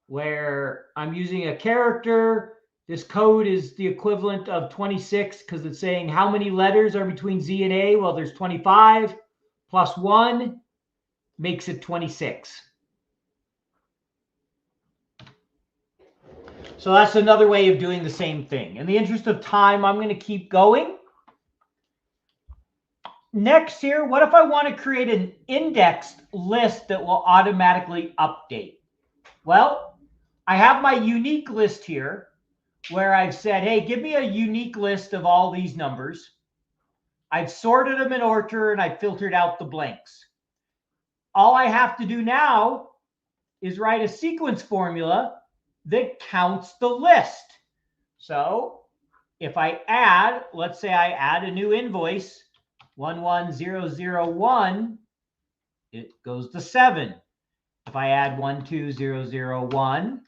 [SPEAKER 1] where I'm using a character. This code is the equivalent of 26 because it's saying how many letters are between Z and A. Well, there's 25 plus 1 makes it 26. So that's another way of doing the same thing. In the interest of time, I'm going to keep going. Next here, what if I want to create an indexed list that will automatically update? Well, I have my unique list here where I've said, hey, give me a unique list of all these numbers. I've sorted them in order and I've filtered out the blanks. All I have to do now is write a sequence formula that counts the list. So if I add, let's say I add a new invoice, 11001, it goes to 7. If I add 12001,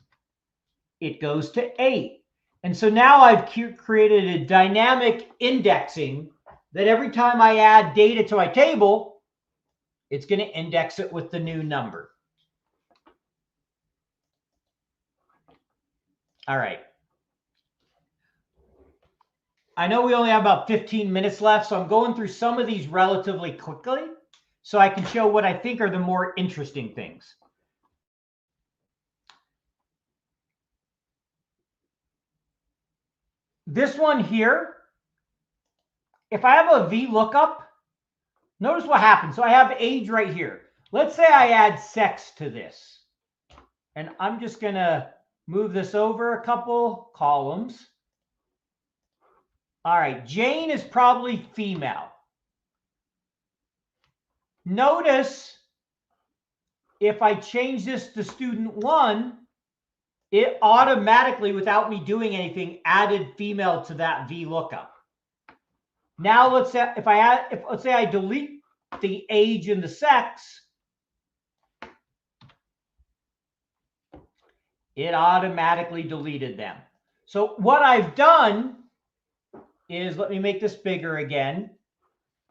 [SPEAKER 1] it goes to 8. And so now I've created a dynamic indexing that every time I add data to my table, it's going to index it with the new number. All right. I know we only have about 15 minutes left, so I'm going through some of these relatively quickly so I can show what I think are the more interesting things. This one here, if I have a VLOOKUP, notice what happens. So I have age right here. Let's say I add sex to this. And I'm just going to move this over a couple columns. All right, Jane is probably female. Notice if I change this to student 1, it automatically, without me doing anything, added female to that VLOOKUP. Now let's say let's say I delete the age and the sex, it automatically deleted them. So what I've done is, let me make this bigger again.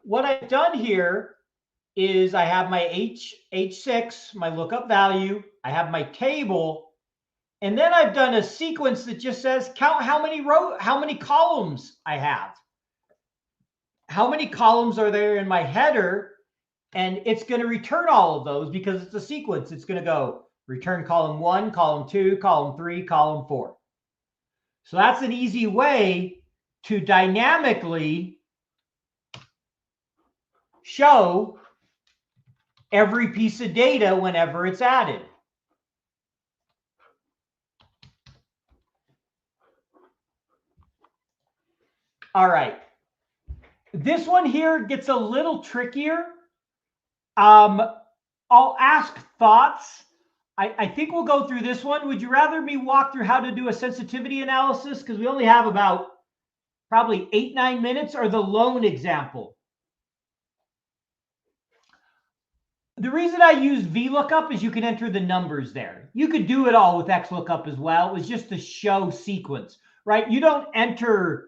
[SPEAKER 1] What I've done here is I have my H6, my lookup value, I have my table, and then I've done a sequence that just says count how many columns I have. How many columns are there in my header? And it's going to return all of those because it's a sequence. It's going to go return column 1, column 2, column 3, column 4. So that's an easy way to dynamically show every piece of data whenever it's added. All right. This one here gets a little trickier. I'll ask thoughts. I think we'll go through this one. Would you rather me walk through how to do a sensitivity analysis? Because we only have about probably 8-9 minutes, or the loan example. The reason I use VLOOKUP is you can enter the numbers there. You could do it all with XLOOKUP as well. It was just to show sequence, right? You don't enter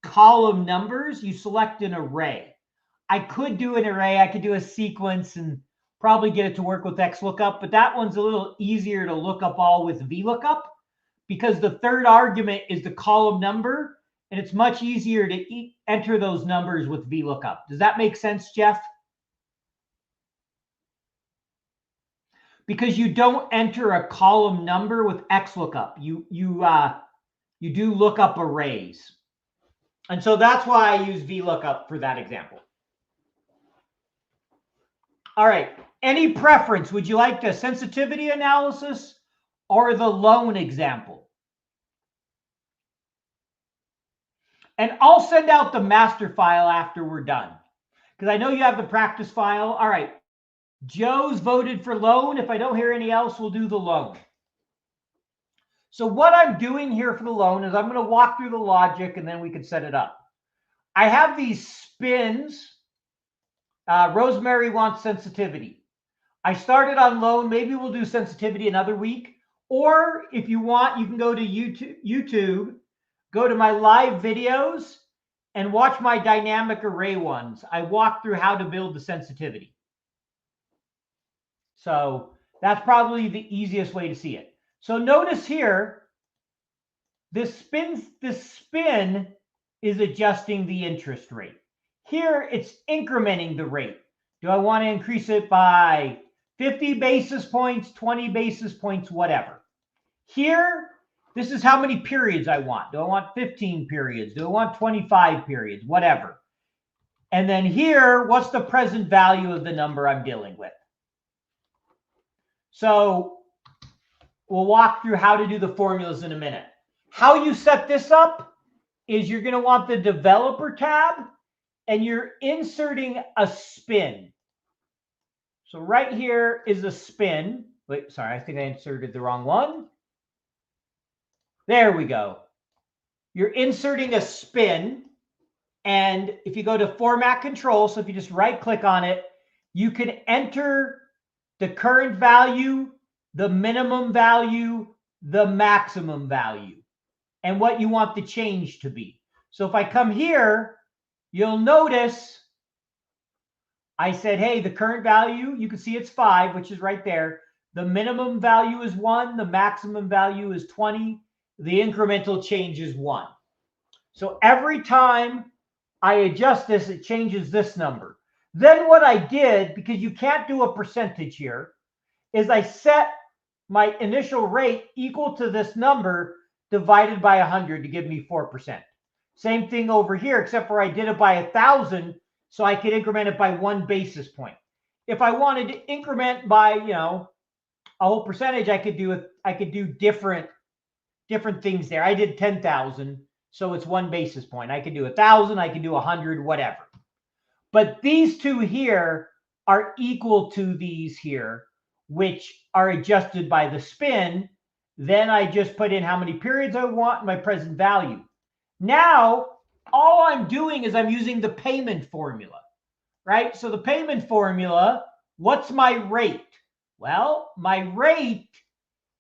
[SPEAKER 1] column numbers, you select an array. I could do an array, I could do a sequence and probably get it to work with XLOOKUP, but that one's a little easier to look up all with VLOOKUP because the third argument is the column number, and it's much easier to enter those numbers with VLOOKUP. Does that make sense, Jeff? Because you don't enter a column number with XLOOKUP. You do look up arrays. And so that's why I use VLOOKUP for that example. All right. Any preference? Would you like a sensitivity analysis or the loan example? And I'll send out the master file after we're done, because I know you have the practice file. All right. Joe's voted for loan. If I don't hear any else, we'll do the loan. So what I'm doing here for the loan is I'm going to walk through the logic and then we can set it up. I have these spins. Rosemary wants sensitivity. I started on loan. Maybe we'll do sensitivity another week. Or if you want, you can go to YouTube, go to my live videos and watch my dynamic array ones. I walk through how to build the sensitivity. So that's probably the easiest way to see it. So notice here, this spin is adjusting the interest rate. Here, it's incrementing the rate. Do I want to increase it by 50 basis points, 20 basis points, whatever? Here, this is how many periods I want. Do I want 15 periods? Do I want 25 periods? Whatever. And then here, what's the present value of the number I'm dealing with? So we'll walk through how to do the formulas in a minute. How you set this up is you're going to want the developer tab and you're inserting a spin. So right here is a spin. Wait, sorry, I think I inserted the wrong one. There we go. You're inserting a spin. And if you go to format control, so if you just right click on it, you can enter the current value, the minimum value, the maximum value, and what you want the change to be. So if I come here, you'll notice I said, hey, the current value, you can see it's 5, which is right there. The minimum value is 1. The maximum value is 20. The incremental change is 1. So every time I adjust this, it changes this number. Then what I did, because you can't do a percentage here, is I set my initial rate equal to this number divided by 100 to give me 4%. Same thing over here, except for I did it by 1,000, so I could increment it by 1 basis point. If I wanted to increment by, a whole percentage, I could do different things there. I did 10,000, so it's 1 basis point. I could do 1,000, I could do 100, whatever. But these two here are equal to these here, which are adjusted by the spin. Then I just put in how many periods I want and my present value. Now, all I'm doing is I'm using the payment formula, right? So the payment formula, what's my rate? Well, my rate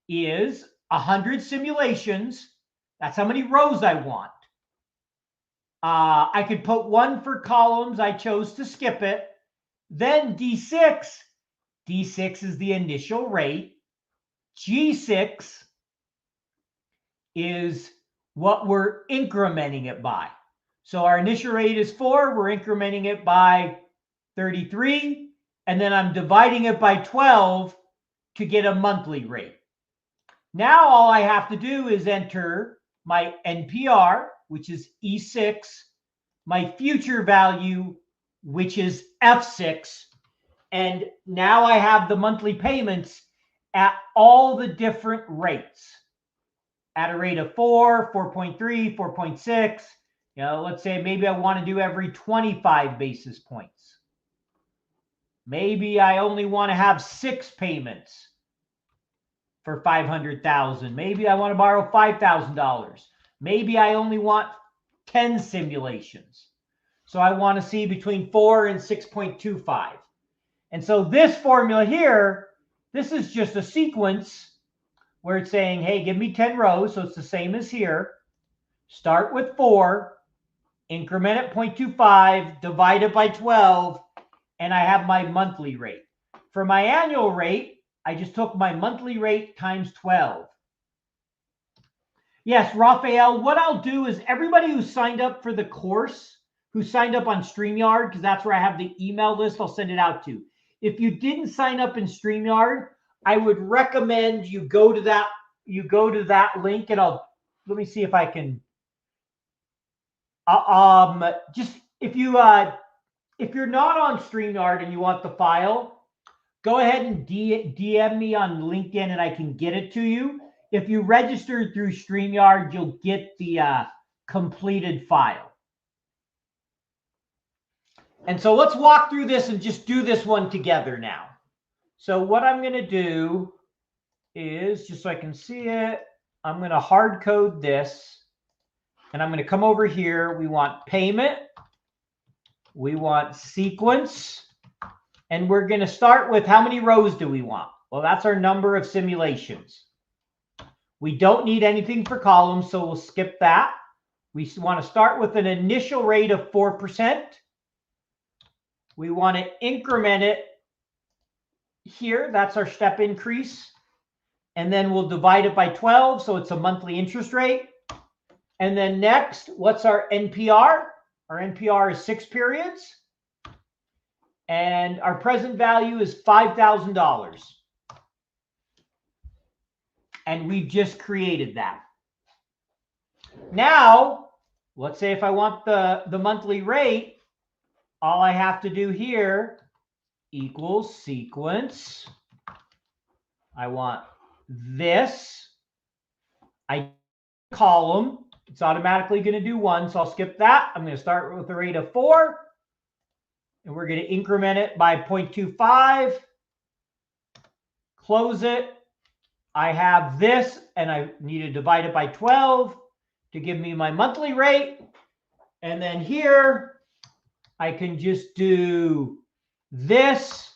[SPEAKER 1] is 100 simulations. That's how many rows I want. I could put 1 for columns. I chose to skip it. Then D6. D6 is the initial rate. G6 is what we're incrementing it by. So our initial rate is 4. We're incrementing it by 33. And then I'm dividing it by 12 to get a monthly rate. Now all I have to do is enter my NPR, which is E6, my future value, which is F6. And now I have the monthly payments at all the different rates. At a rate of 4, 4.3, 4.6. Let's say maybe I want to do every 25 basis points. Maybe I only want to have 6 payments for 500,000. Maybe I want to borrow $5,000. Maybe I only want 10 simulations. So I want to see between 4 and 6.25. And so this formula here, this is just a sequence where it's saying, hey, give me 10 rows. So it's the same as here. Start with 4, increment at 0.25, divide it by 12, and I have my monthly rate. For my annual rate, I just took my monthly rate times 12. Yes, Raphael, what I'll do is everybody who signed up for the course, who signed up on StreamYard, because that's where I have the email list, I'll send it out to. If you didn't sign up in StreamYard, I would recommend you go to that link, and let me see if I can just if you're not on StreamYard and you want the file, go ahead and DM me on LinkedIn and I can get it to you. If you registered through StreamYard, you'll get the completed file. And so let's walk through this and just do this one together now. So what I'm going to do is, just so I can see it, I'm going to hard code this. And I'm going to come over here. We want payment. We want sequence. And we're going to start with how many rows do we want? Well, that's our number of simulations. We don't need anything for columns, so we'll skip that. We want to start with an initial rate of 4%. We want to increment it here. That's our step increase. And then we'll divide it by 12, so it's a monthly interest rate. And then next, what's our NPR? Our NPR is 6 periods. And our present value is $5,000. And we've just created that. Now, let's say if I want the monthly rate, all I have to do here equals sequence. I want this. I column. It's automatically going to do 1, so I'll skip that. I'm going to start with a rate of 4, and we're going to increment it by 0.25. Close it. I have this, and I need to divide it by 12 to give me my monthly rate. And then here, I can just do this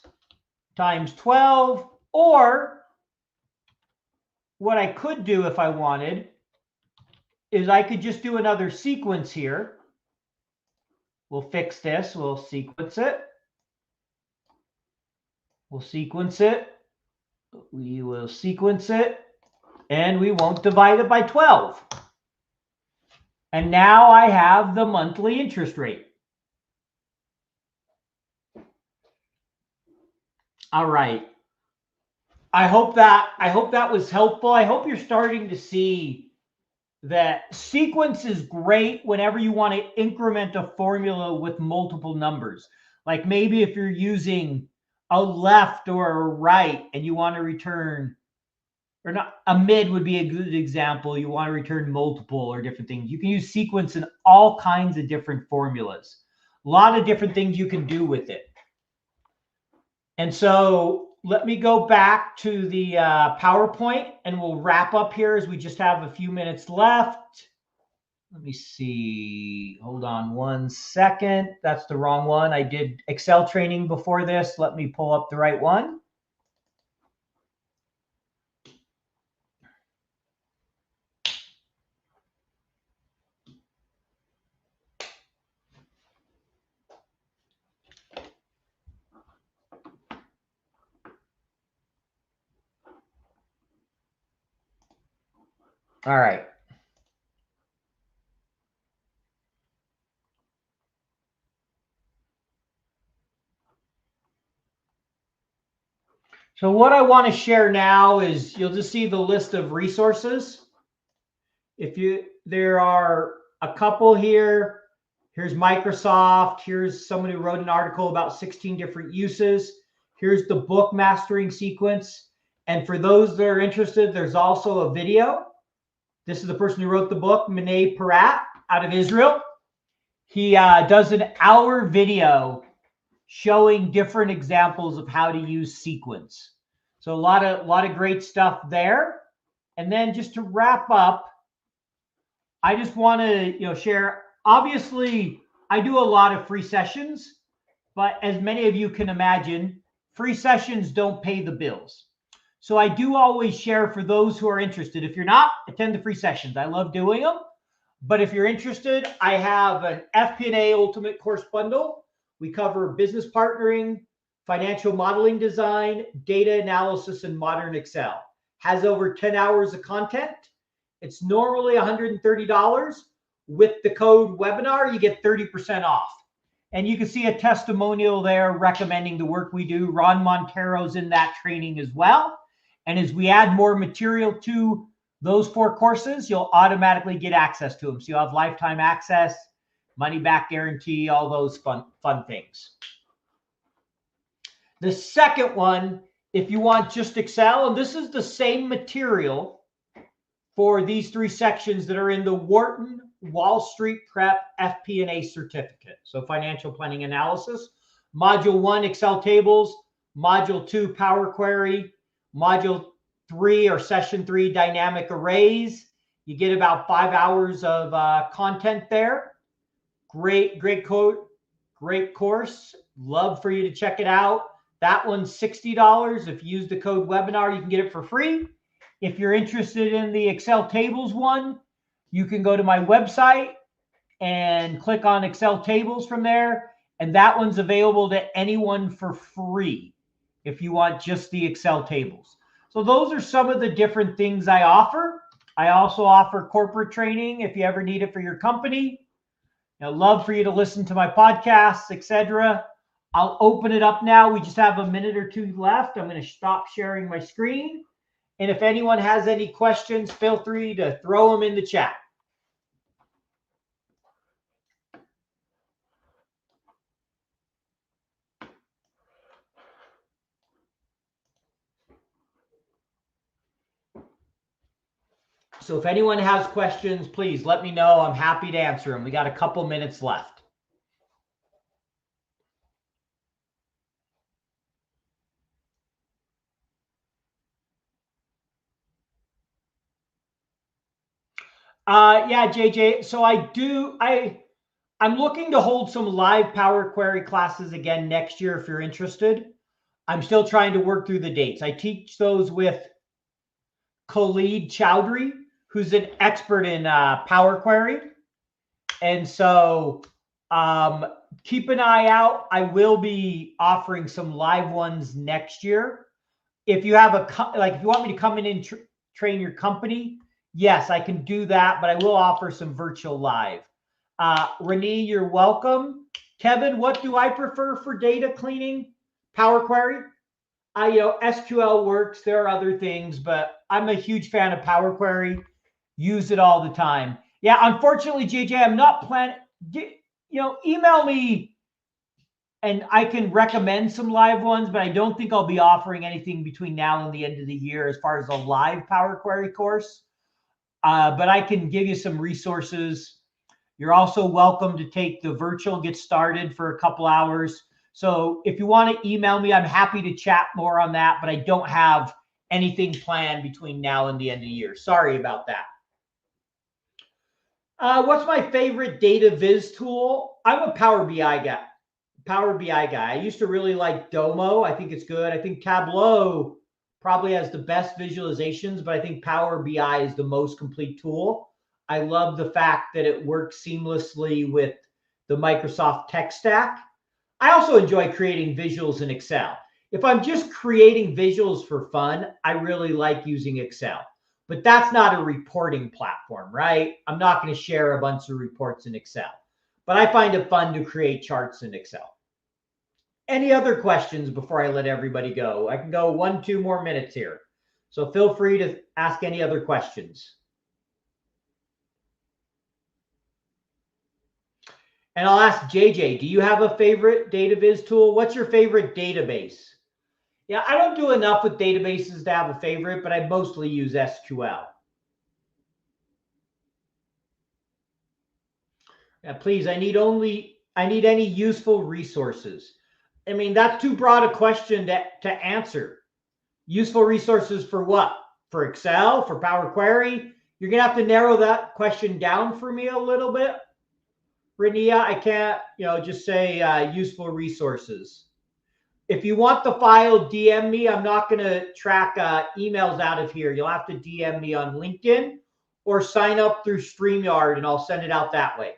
[SPEAKER 1] times 12, or what I could do if I wanted is I could just do another sequence here. We'll fix this. We'll sequence it. We'll sequence it. We will sequence it. And we won't divide it by 12. And now I have the monthly interest rate. All right. I hope that was helpful. I hope you're starting to see that sequence is great whenever you want to increment a formula with multiple numbers. Like maybe if you're using a left or a right and you want to return, or not, a mid would be a good example. You want to return multiple or different things. You can use sequence in all kinds of different formulas. A lot of different things you can do with it. And so let me go back to the PowerPoint and we'll wrap up here as we just have a few minutes left. Let me see. Hold on 1 second. That's the wrong one. I did Excel training before this. Let me pull up the right one. All right. So what I want to share now is you'll just see the list of resources. There are a couple here. Here's Microsoft. Here's someone who wrote an article about 16 different uses. Here's the book Mastering Sequence. And for those that are interested, there's also a video. This is the person who wrote the book, Minay Parat, out of Israel. He does an hour video showing different examples of how to use sequence. So a lot of great stuff there. And then just to wrap up, I just want to share. Obviously, I do a lot of free sessions, but as many of you can imagine, free sessions don't pay the bills. So I do always share for those who are interested. If you're not, attend the free sessions. I love doing them. But if you're interested, I have an FP&A Ultimate Course Bundle. We cover business partnering, financial modeling design, data analysis, and modern Excel. Has over 10 hours of content. It's normally $130. With the code webinar, you get 30% off. And you can see a testimonial there recommending the work we do. Ron Montero's in that training as well. And as we add more material to those 4 courses, you'll automatically get access to them. So you'll have lifetime access, money back guarantee, all those fun things. The second one, if you want just Excel, and this is the same material for these 3 sections that are in the Wharton Wall Street Prep FP&A certificate. So financial planning analysis, module 1, Excel tables, module 2, Power Query, module 3 or session 3, dynamic arrays. You get about 5 hours of content there. Great code, great course. Love for you to check it out. That one's $60. If you use the code webinar, you can get it for free. If you're interested in the Excel tables one, you can go to my website and click on Excel tables from there. And that one's available to anyone for free if you want just the Excel tables. So those are some of the different things I offer. I also offer corporate training if you ever need it for your company. I'd love for you to listen to my podcasts, etc. I'll open it up now. We just have a minute or 2 left. I'm going to stop sharing my screen. And if anyone has any questions, feel free to throw them in the chat. So if anyone has questions, please let me know. I'm happy to answer them. We got a couple minutes left. Yeah, JJ. So I'm looking to hold some live Power Query classes again next year if you're interested. I'm still trying to work through the dates. I teach those with Khalid Chowdhury, who's an expert in Power Query. And so keep an eye out. I will be offering some live ones next year. If you have if you want me to come in and train your company, yes, I can do that, but I will offer some virtual live. Renee, you're welcome. Kevin, what do I prefer for data cleaning? Power Query? SQL works. There are other things, but I'm a huge fan of Power Query. Use it all the time. Yeah, unfortunately, JJ, I'm not planning. Email me and I can recommend some live ones, but I don't think I'll be offering anything between now and the end of the year as far as a live Power Query course. But I can give you some resources. You're also welcome to take the virtual Get Started for a couple hours. So if you want to email me, I'm happy to chat more on that, but I don't have anything planned between now and the end of the year. Sorry about that. What's my favorite data viz tool? I'm a Power BI guy. I used to really like Domo. I think it's good. I think Tableau probably has the best visualizations, but I think Power BI is the most complete tool. I love the fact that it works seamlessly with the Microsoft tech stack. I also enjoy creating visuals in Excel. If I'm just creating visuals for fun, I really like using Excel. But that's not a reporting platform, right? I'm not going to share a bunch of reports in Excel. But I find it fun to create charts in Excel. Any other questions before I let everybody go? I can go 1-2 more minutes here. So feel free to ask any other questions. And I'll ask JJ, do you have a favorite data viz tool? What's your favorite database? Yeah, I don't do enough with databases to have a favorite, but I mostly use SQL. Yeah, please, I need any useful resources. I mean, that's too broad a question to answer. Useful resources for what? For Excel, for Power Query? You're going to have to narrow that question down for me a little bit. Renia, I can't, just say useful resources. If you want the file, DM me. I'm not going to track emails out of here. You'll have to DM me on LinkedIn or sign up through StreamYard, and I'll send it out that way.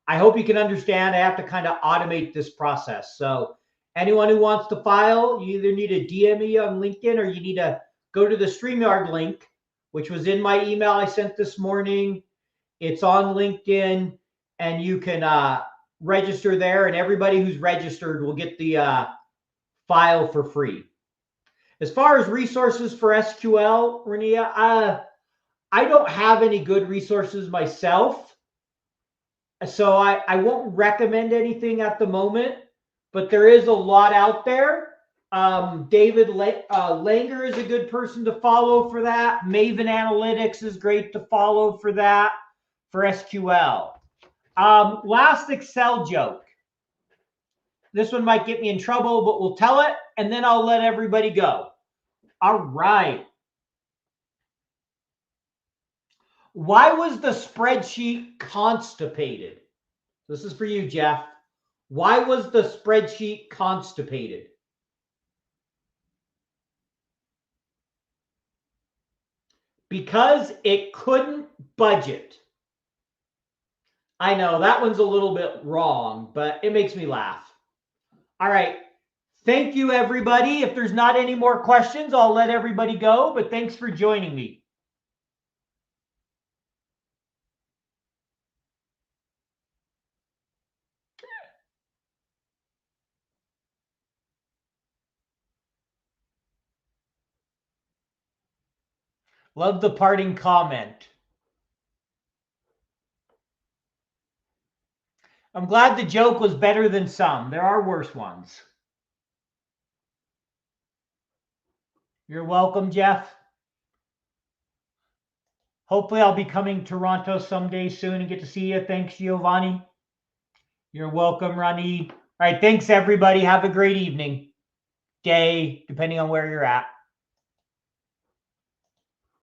[SPEAKER 1] I hope you can understand. I have to kind of automate this process. So anyone who wants the file, you either need to DM me on LinkedIn or you need to go to the StreamYard link, which was in my email I sent this morning. It's on LinkedIn, and you can register there, and everybody who's registered will get the file for free. As far as resources for SQL, Renia, I don't have any good resources myself, so I won't recommend anything at the moment, but there is a lot out there. David Langer is a good person to follow for that. Maven Analytics is great to follow for that, for SQL. Last Excel joke. This one might get me in trouble, but we'll tell it, and then I'll let everybody go. All right. Why was the spreadsheet constipated? This is for you, Jeff. Why was the spreadsheet constipated? Because it couldn't budget. I know that one's a little bit wrong, but it makes me laugh. All right. Thank you, everybody. If there's not any more questions, I'll let everybody go, but thanks for joining me. Love the parting comment. I'm glad the joke was better than some. There are worse ones. You're welcome, Jeff. Hopefully I'll be coming to Toronto someday soon and get to see you. Thanks, Giovanni. You're welcome, Ronnie. All right, thanks everybody. Have a great evening, day, depending on where you're at.